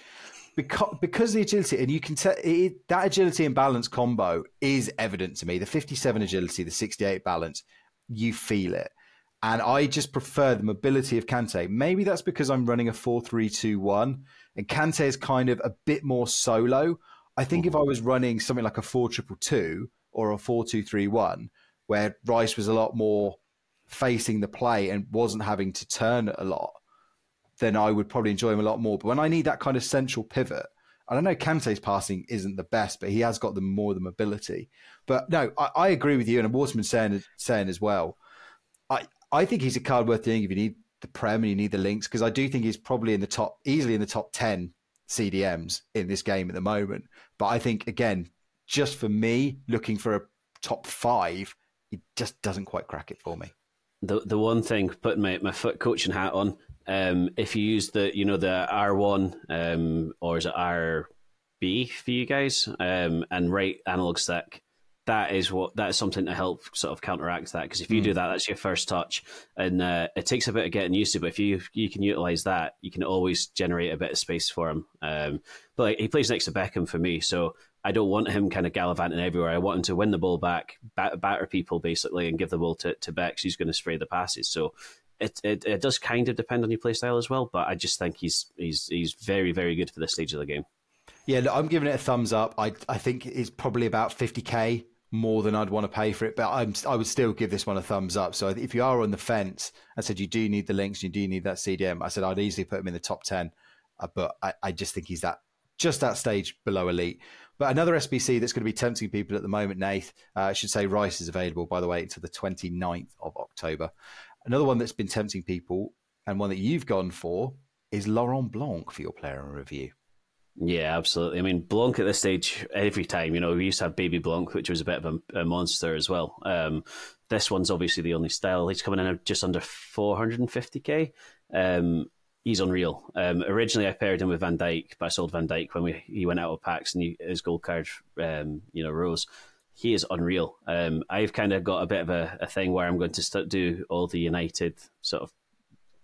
B: Because the agility, and you can tell that agility and balance combo is evident to me. The 57 agility, the 68 balance, you feel it. And I just prefer the mobility of Kante. Maybe that's because I'm running a 4-3-2-1 and Kante is kind of a bit more solo. I think if I was running something like a 4-2-2 or a 4-2-3-1, where Rice was a lot more facing the play and wasn't having to turn a lot, then I would probably enjoy him a lot more. But when I need that kind of central pivot, I don't know, Kante's passing isn't the best, but he has got the mobility. But no, I agree with you, and Waterman saying as well, I think he's a card worth doing if you need the Prem and you need the links, because I do think he's probably easily in the top 10 CDMs in this game at the moment. But I think, again, just for me, looking for a top 5, he just doesn't quite crack it for me.
C: The one thing, putting my foot coaching hat on, if you use the R1 or is it RB for you guys, and right analog stick, that is something to help sort of counteract that. Because if you do that, that's your first touch, and it takes a bit of getting used to. But if you can utilize that, you can always generate a bit of space for him. But like, he plays next to Beckham for me, so I don't want him kind of gallivanting everywhere. I want him to win the ball back, batter people basically, and give the ball to Beck. He's going to spray the passes. So it does kind of depend on your play style as well. But I just think he's very, very good for this stage of the game.
B: Yeah, look, I'm giving it a thumbs up. I think it's probably about 50k more than I'd want to pay for it, but I would still give this one a thumbs up. So if you are on the fence, I said you do need the links, you do need that CDM. I said I'd easily put him in the top 10, but I just think he's that stage below elite. But another SBC that's going to be tempting people at the moment, Nath, I should say Rice is available, by the way, until the 29th of October. Another one that's been tempting people, and one that you've gone for, is Laurent Blanc for your player in review.
C: Yeah, absolutely. I mean, Blanc at this stage, every time, we used to have Baby Blanc, which was a bit of a monster as well. This one's obviously the only style. He's coming in at just under 450k. He's unreal. Originally, I paired him with Van Dijk, but I sold Van Dijk when he went out of packs and his gold card, rose. He is unreal. I've kind of got a bit of a thing where I'm going to do all the United sort of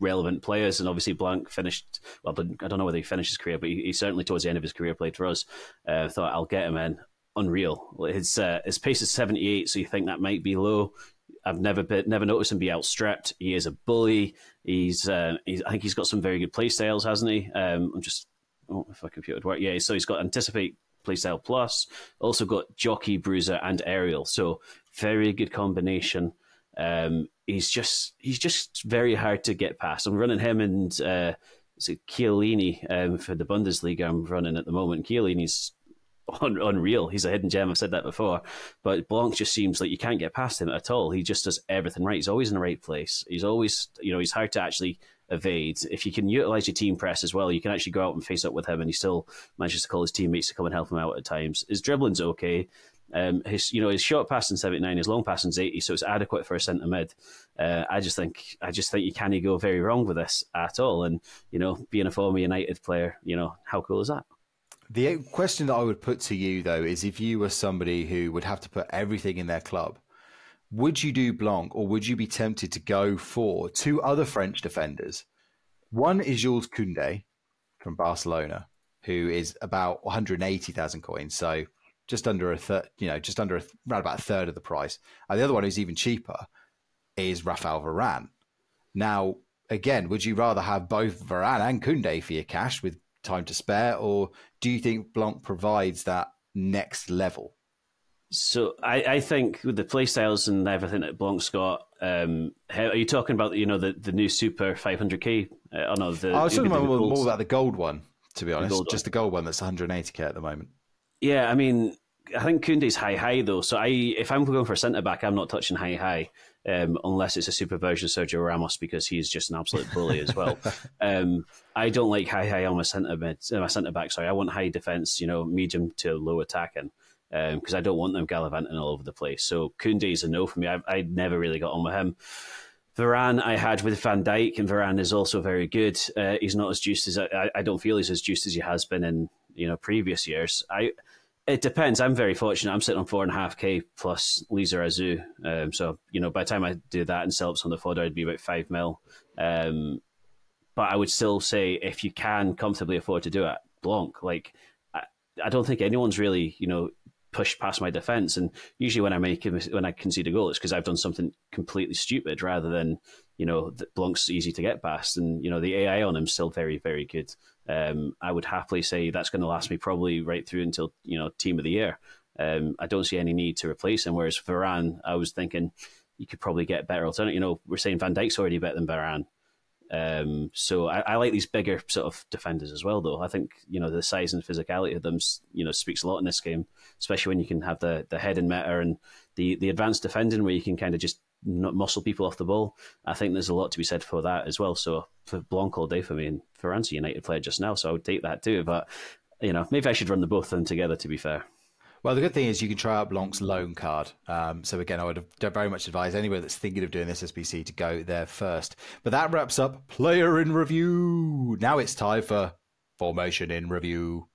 C: relevant players, and obviously Blanc finished. Well, I don't know whether he finished his career, but he certainly towards the end of his career played for us. Thought I'll get him in. unreal. His pace is 78, so you think that might be low. I've never noticed him be outstripped. He is a bully. I think he's got some very good play styles, hasn't he? If my computer would work. Yeah, so he's got Anticipate Playstyle Plus, also got Jockey, Bruiser, and Aerial. So very good combination. He's just very hard to get past. I'm running him and Chiellini for the Bundesliga. I'm running at the moment. Chiellini's unreal. He's a hidden gem. I've said that before. But Blanc just seems like you can't get past him at all. He just does everything right. He's always in the right place. He's always, he's hard to actually evade. If you can utilize your team press as well, you can actually go out and face up with him, and he still manages to call his teammates to come and help him out at times. His dribbling's okay. His short passing 79, his long passing's 80, so it's adequate for a centre mid. I just think you can't go very wrong with this at all. And being a former United player, how cool is that?
B: The question that I would put to you though is, if you were somebody who would have to put everything in their club, would you do Blanc, or would you be tempted to go for two other French defenders? One is Jules Koundé from Barcelona, who is about 180,000 coins, so just under a third, around about a third of the price. And the other one, who's even cheaper, is Raphael Varane. Now, again, would you rather have both Varane and Koundé for your cash with time to spare, or do you think Blanc provides that next level?
C: So I think with the playstyles and everything that Blanc's got, are you talking about the new Super 500k?
B: I was talking more about the gold one, to be honest. Just the gold one that's 180k at the moment.
C: Yeah, I mean, I think Koundé's high though. So if I'm going for a centre back, I'm not touching high. Unless it's a super version of Sergio Ramos, because he's just an absolute bully as well. I don't like high on my centre back. Sorry, I want high defence, medium to low attacking, because I don't want them gallivanting all over the place. So Koundé is a no for me. I never really got on with him. Varane I had with Van Dijk, and Varane is also very good. He's not as juiced as I don't feel he's as juiced as he has been in previous years. It depends. I'm very fortunate. I'm sitting on 4.5k plus Lisa Azu. So, by the time I do that and sell ups on the fodder, I'd be about 5 mil. But I would still say, if you can comfortably afford to do it, Blanc, I don't think anyone's really, pushed past my defence. And usually when I concede a goal, it's because I've done something completely stupid, rather than, Blanc's easy to get past. And, the AI on him's still very, very good. I would happily say that's going to last me probably right through until, team of the year. I don't see any need to replace him. Whereas Varane, I was thinking you could probably get a better alternative. We're saying Van Dijk's already better than Varane. So I like these bigger sort of defenders as well, though. I think, the size and physicality of them, speaks a lot in this game, especially when you can have the head and meta and the advanced defending where you can kind of just not muscle people off the ball. I think there's a lot to be said for that as well. So for Blanc all day for me, and Varane's a United player just now, so I would take that too. But, maybe I should run the both of them together, to be fair. Well,
B: the good thing is you can try out Blanc's loan card. So again, I would very much advise anybody that's thinking of doing this SBC to go there first. But that wraps up Player in Review. Now it's time for Formation in Review.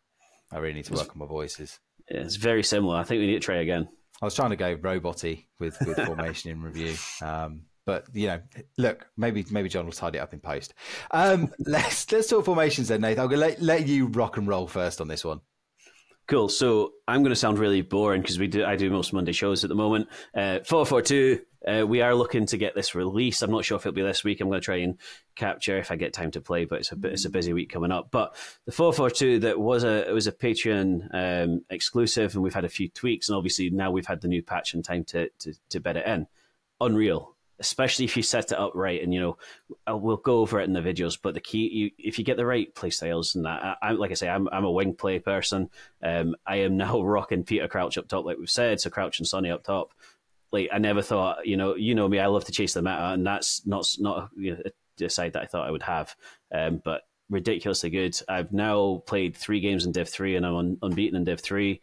B: I really need to work on my voices.
C: Yeah, it's very similar. I think we need to try again.
B: I was trying to go robot-y with Formation in Review. But, look, maybe John will tidy it up in post. Let's talk formations then, Nath. I'm going to let you rock and roll first on this one.
C: Cool. So I'm going to sound really boring because I do most Monday shows at the moment. 442. We are looking to get this released. I'm not sure if it'll be this week. I'm going to try and capture if I get time to play, but it's a busy week coming up. But the 442 it was a Patreon exclusive, and we've had a few tweaks, and obviously now we've had the new patch and time to bed it in. Unreal. Especially if you set it up right, and we'll go over it in the videos. But the key, if you get the right play styles and that, I'm a wing play person. I am now rocking Peter Crouch up top, like we've said. So Crouch and Sonny up top. Like I never thought, me, I love to chase the meta, and that's not a side that I thought I would have. But ridiculously good. I've now played 3 games in Div 3, and I'm unbeaten in Div 3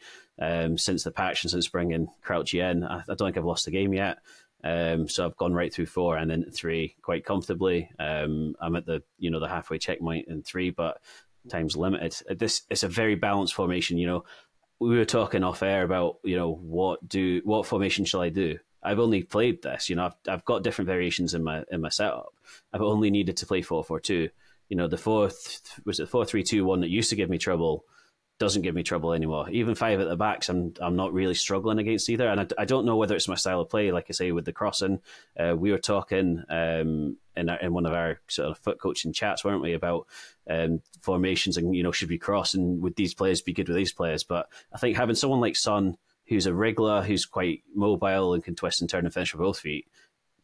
C: since the patch and since bringing Crouchy in. I don't think I've lost a game yet. So I've gone right through 4 and then 3 quite comfortably. I'm at the halfway checkpoint in 3, but time's limited. It's a very balanced formation. We were talking off air about what formation shall I do. I've only played this. I've got different variations in my setup. I've only needed to play 4-4-2. The 4-3-2 one that used to give me trouble doesn't give me trouble anymore. Even 5 at the backs, I'm not really struggling against either. And I don't know whether it's my style of play. Like I say, with the crossing, we were talking in one of our sort of foot coaching chats, weren't we, about formations and, should we cross and would these players be good with these players? But I think having someone like Son, who's a wriggler, who's quite mobile and can twist and turn and finish with both feet,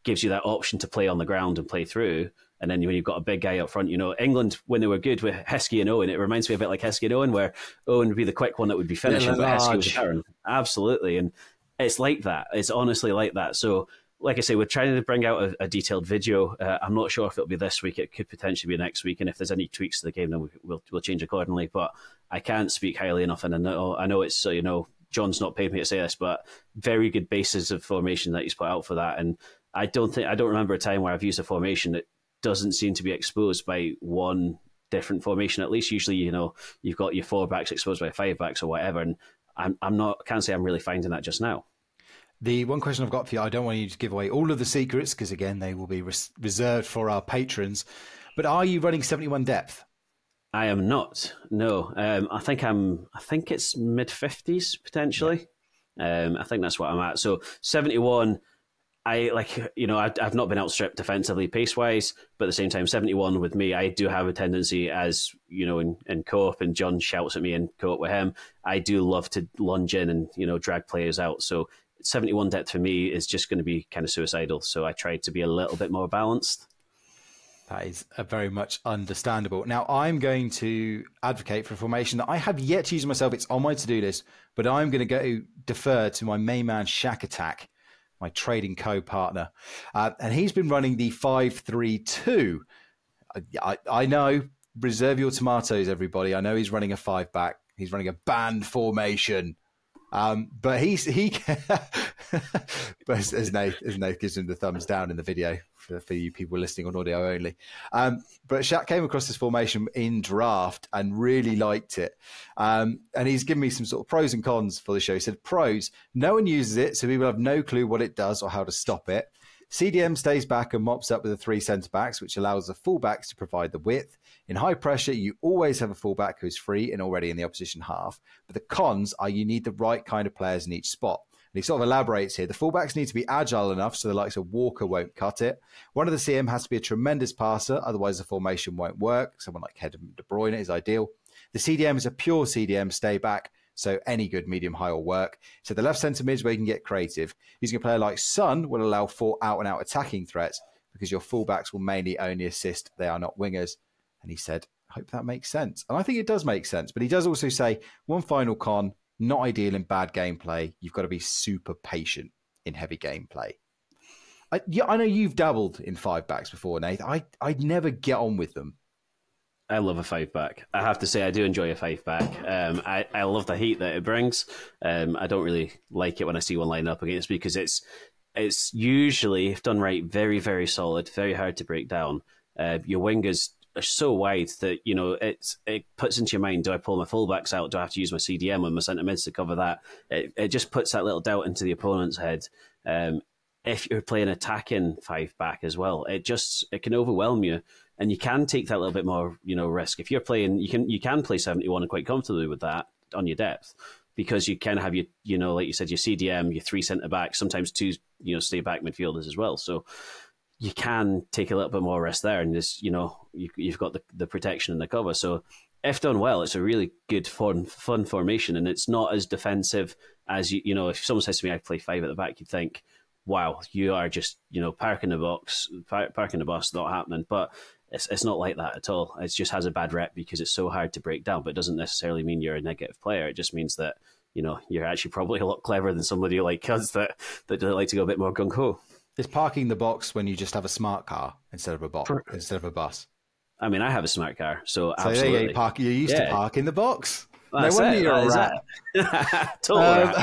C: gives you that option to play on the ground and play through. And then when you've got a big guy up front, England, when they were good with Heskey and Owen, it reminds me a bit like Heskey and Owen, where Owen would be the quick one that would be finishing, but Heskey was turn. Absolutely. And it's like that. It's honestly like that. So, like I say, we're trying to bring out a detailed video. I'm not sure if it'll be this week. It could potentially be next week. And if there's any tweaks to the game, then we'll change accordingly. But I can't speak highly enough. And I know it's, John's not paid me to say this, but very good basis of formation that he's put out for that. And I don't remember a time where I've used a formation that doesn't seem to be exposed by one different formation. At least usually, you've got your 4 backs exposed by 5 backs or whatever. And can't say I'm really finding that just now.
B: The one question I've got for you, I don't want you to give away all of the secrets because again, they will be reserved for our patrons. But are you running 71 depth?
C: I am not. No, I think it's mid 50s potentially. Yeah. I think that's what I'm at. So 71. I've not been outstripped defensively pace-wise, but at the same time, 71 with me, I do have a tendency, as in co-op, and John shouts at me in co-op with him, I do love to lunge in and drag players out. So 71 depth for me is just going to be kind of suicidal. So I tried to be a little bit more balanced.
B: That is very much understandable. Now, I'm going to advocate for a formation that I have yet to use myself. It's on my to-do list, but I'm going to defer to my main man, Shack Attack, my trading co-partner. And he's been running the 5-3-2. I know, reserve your tomatoes, everybody. I know he's running a 5-back. He's running a band formation. But but as Nath gives him the thumbs down in the video for you people listening on audio only. But Shaq came across this formation in draft and really liked it. And he's given me some sort of pros and cons for the show. He said, pros, no one uses it, so we will have no clue what it does or how to stop it. CDM stays back and mops up with the 3 centre-backs, which allows the full-backs to provide the width. In high pressure, you always have a full-back who is free and already in the opposition half. But the cons are you need the right kind of players in each spot. And he sort of elaborates here. The full-backs need to be agile enough so the likes of Walker won't cut it. One of the CM has to be a tremendous passer, otherwise the formation won't work. Someone like Kevin De Bruyne is ideal. The CDM is a pure CDM, stay back. So any good medium high will work. So the left centre mid is where you can get creative. Using a player like Son will allow 4 out-and-out attacking threats because your fullbacks will mainly only assist. They are not wingers. And he said, I hope that makes sense. And I think it does make sense. But he does also say, one final con, not ideal in bad gameplay. You've got to be super patient in heavy gameplay. I know you've dabbled in 5-backs before, Nath. I'd never get on with them.
C: I love a 5-back. I have to say, I do enjoy a 5-back. I love the heat that it brings. I don't really like it when I see one line up against me because it's usually, if done right, very, very solid, very hard to break down. Your wingers are so wide that, it puts into your mind, do I pull my fullbacks out? Do I have to use my CDM and my centre mids to cover that? It just puts that little doubt into the opponent's head. If you're playing attacking 5-back as well, it can overwhelm you. And you can take that little bit more, risk. If you're playing, you can play 71 and quite comfortably with that on your depth because you can have your, like you said, your CDM, your 3 centre backs, sometimes 2, stay back midfielders as well. So you can take a little bit more risk there, and just, you've got the protection and the cover. So if done well, it's a really good, fun formation, and it's not as defensive as if someone says to me, I play 5 at the back, you'd think, wow, you are just, parking the box, parking the bus, not happening. But it's not like that at all. It just has a bad rep because it's so hard to break down, but it doesn't necessarily mean you're a negative player. It just means that, you're actually probably a lot cleverer than somebody like us that like to go a bit more gung-ho.
B: It's parking the box when you just have a smart car instead of a bus. I
C: mean, I have a smart car, so absolutely.
B: You used to park in the box.
C: No wonder you're a rat. Totally.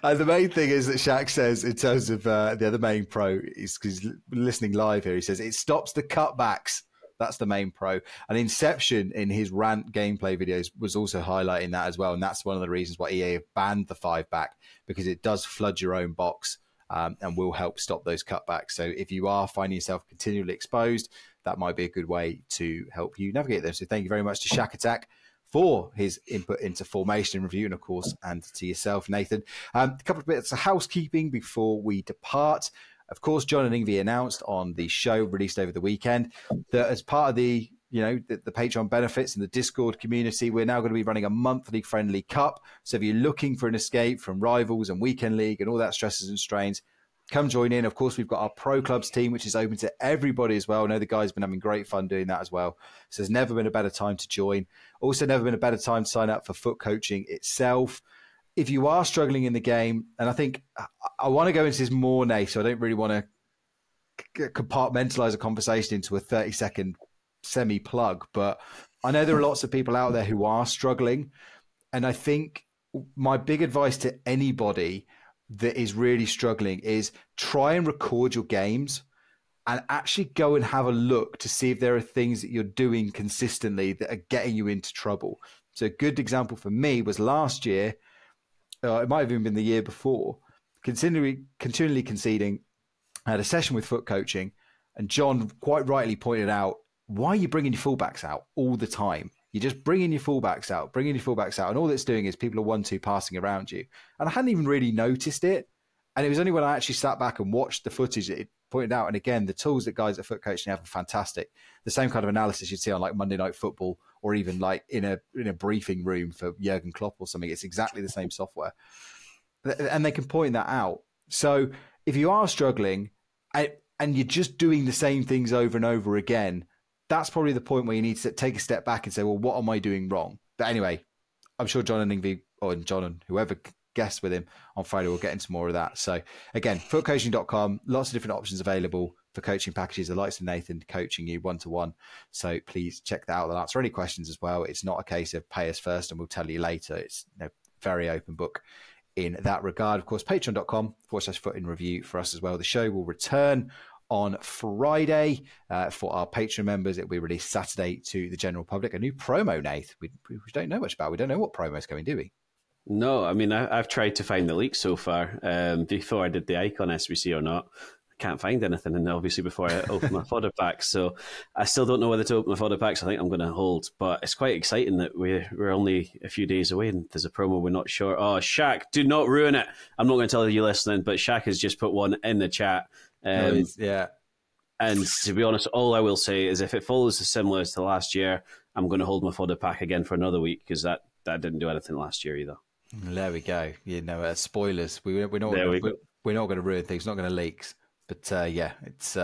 B: And the main thing is that Shaq says, in terms of the other main pro, is because he's listening live here, he says it stops the cutbacks. That's the main pro. And Inception in his rant gameplay videos was also highlighting that as well. And that's one of the reasons why EA have banned the 5-back, because it does flood your own box and will help stop those cutbacks. So if you are finding yourself continually exposed, that might be a good way to help you navigate them. So thank you very much to Shack Attack for his input into formation and review, and of course, and to yourself, Nathan. A couple of bits of housekeeping before we depart. Of course, John and Ingvi announced on the show released over the weekend that as part of the Patreon benefits and the Discord community, we're now going to be running a monthly friendly cup. So if you're looking for an escape from rivals and weekend league and all that stresses and strains, come join in. Of course, we've got our Pro Clubs team, which is open to everybody as well. I know the guys have been having great fun doing that as well. So there's never been a better time to join. Also, never been a better time to sign up for foot coaching itself. If you are struggling in the game, and I think I want to go into this more, Nate, so I don't really want to compartmentalize a conversation into a 30-second semi-plug, but I know there are lots of people out there who are struggling. And I think my big advice to anybody that is really struggling is try and record your games and actually go and have a look to see if there are things that you're doing consistently that are getting you into trouble. So a good example for me was last year, it might have even been the year before, continually conceding. I had a session with foot coaching and John quite rightly pointed out, why are you bringing your fullbacks out all the time? You're just bringing your fullbacks out. And all it's doing is people are 1-2 passing around you. And I hadn't even really noticed it. And it was only when I actually sat back and watched the footage that it pointed out. And again, the tools that guys at Foot Coaching have are fantastic. The same kind of analysis you'd see on like Monday Night Football or even like in a briefing room for Jurgen Klopp or something. It's exactly the same software. And they can point that out. So if you are struggling and you're just doing the same things over and over again, that's probably the point where you need to take a step back and say, well, what am I doing wrong? But anyway, I'm sure John and Ingvi, or John and whoever guests with him on Friday will get into more of that. So again, footcoaching.com, lots of different options available for coaching packages. The likes of Nathan coaching you one-to-one. So please check that out. They'll answer any questions as well. It's not a case of pay us first and we'll tell you later. It's very open book in that regard. Of course, patreon.com/foot in review for us as well. The show will return on Friday. For our Patreon members, it will be released Saturday to the general public. A new promo, Nath, we don't know much about. We don't know what promo is coming, do we?
C: No, I mean, I've tried to find the leaks so far before I did the Icon SBC or not. I can't find anything, and obviously before I open my fodder packs. So I still don't know whether to open my fodder packs. I think I'm going to hold, but it's quite exciting that we're only a few days away and there's a promo we're not sure. Oh, Shaq, do not ruin it. I'm not going to tell you listening, but Shaq has just put one in the chat.
B: Yeah.
C: And to be honest, all I will say is if it follows similar to last year, I'm going to hold my fodder pack again for another week because that didn't do anything last year either.
B: There we go. Spoilers. We're not going to ruin things. Not going to leaks. But yeah, it's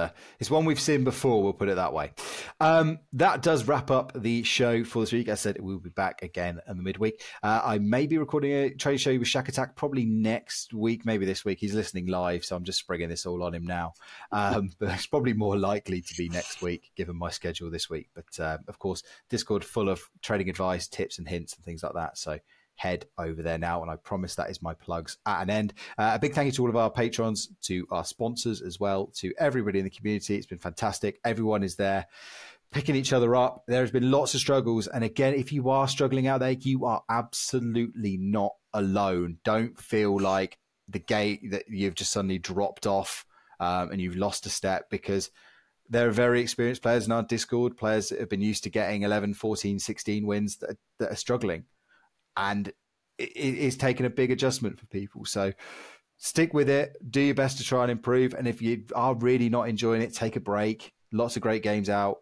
B: one we've seen before. We'll put it that way. That does wrap up the show for this week. As I said, we'll be back again in the midweek. I may be recording a trade show with Shaq Attack probably next week, maybe this week. He's listening live, so I'm just springing this all on him now. But it's probably more likely to be next week, given my schedule this week. But of course, Discord full of trading advice, tips and hints and things like that. So head over there now, and I promise that is my plugs at an end. A big thank you to all of our patrons, to our sponsors as well, to everybody in the community. It's been fantastic. Everyone is there picking each other up. There has been lots of struggles, and again, if you are struggling out there, you are absolutely not alone. Don't feel like the gate that you've just suddenly dropped off and you've lost a step, because there are very experienced players in our Discord, players that have been used to getting 11, 14, 16 wins that are struggling. And it's taken a big adjustment for people. So stick with it. Do your best to try and improve. And if you are really not enjoying it, take a break. Lots of great games out.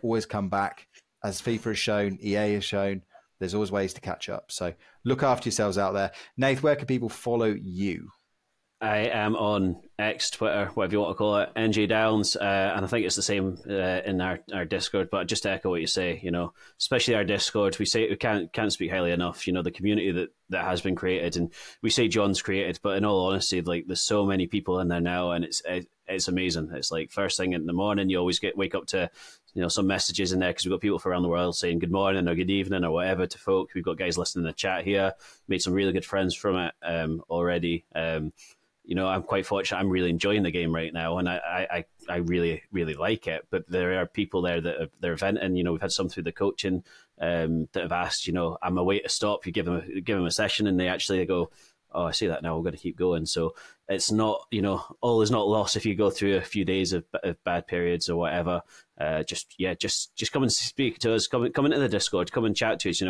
B: Always come back. As FIFA has shown, EA has shown, there's always ways to catch up. So look after yourselves out there. Nath, where can people follow you?
C: I am on X, Twitter, whatever you want to call it, NJ Downs, and I think it's the same in our Discord. But just to echo what you say, especially our Discord, we can't speak highly enough. The community that has been created, and we say John's created, but in all honesty, like there's so many people in there now, and it's amazing. It's like first thing in the morning, you always wake up to some messages in there because we've got people from around the world saying good morning or good evening or whatever to folk. We've got guys listening in the chat here. Made some really good friends from it already. I'm quite fortunate. I'm really enjoying the game right now, and I really, really like it. But there are people there that they're venting. We've had some through the coaching that have asked, I'm a way to stop. You give them a session, and they go, oh, I see that now, we're going to keep going. So it's not, all is not lost if you go through a few days of bad periods or whatever. Just come and speak to us, come into the Discord, come and chat to us.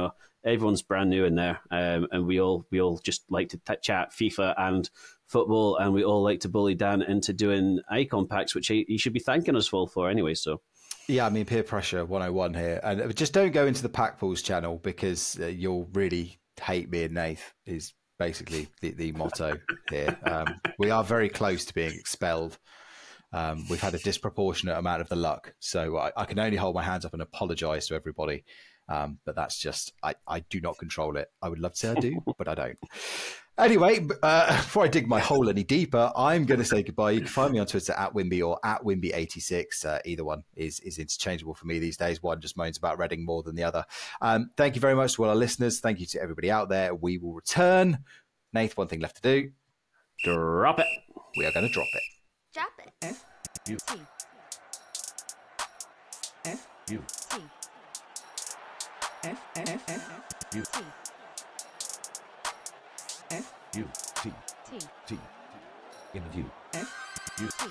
C: Everyone's brand new in there, and we all just like to chat FIFA and football, and we all like to bully Dan into doing icon packs, which he should be thanking us for anyway. So
B: yeah, I mean, peer pressure 101 here, and just don't go into the Pack Pools channel because you'll really hate me and Nath is basically the motto here. We are very close to being expelled. We've had a disproportionate amount of the luck, so I can only hold my hands up and apologise to everybody. But that's just, I do not control it. I would love to say I do, but I don't. Anyway, before I dig my hole any deeper, I'm going to say goodbye. You can find me on Twitter at Wimby or at Wimby86. Either one is interchangeable for me these days. One just moans about Reading more than the other. Thank you very much to all our listeners. Thank you to everybody out there. We will return. Nath, one thing left to do.
C: Drop it.
B: We are going to drop it.
D: Drop it.
E: F U T F U T F F F U T F U T T T in view F U T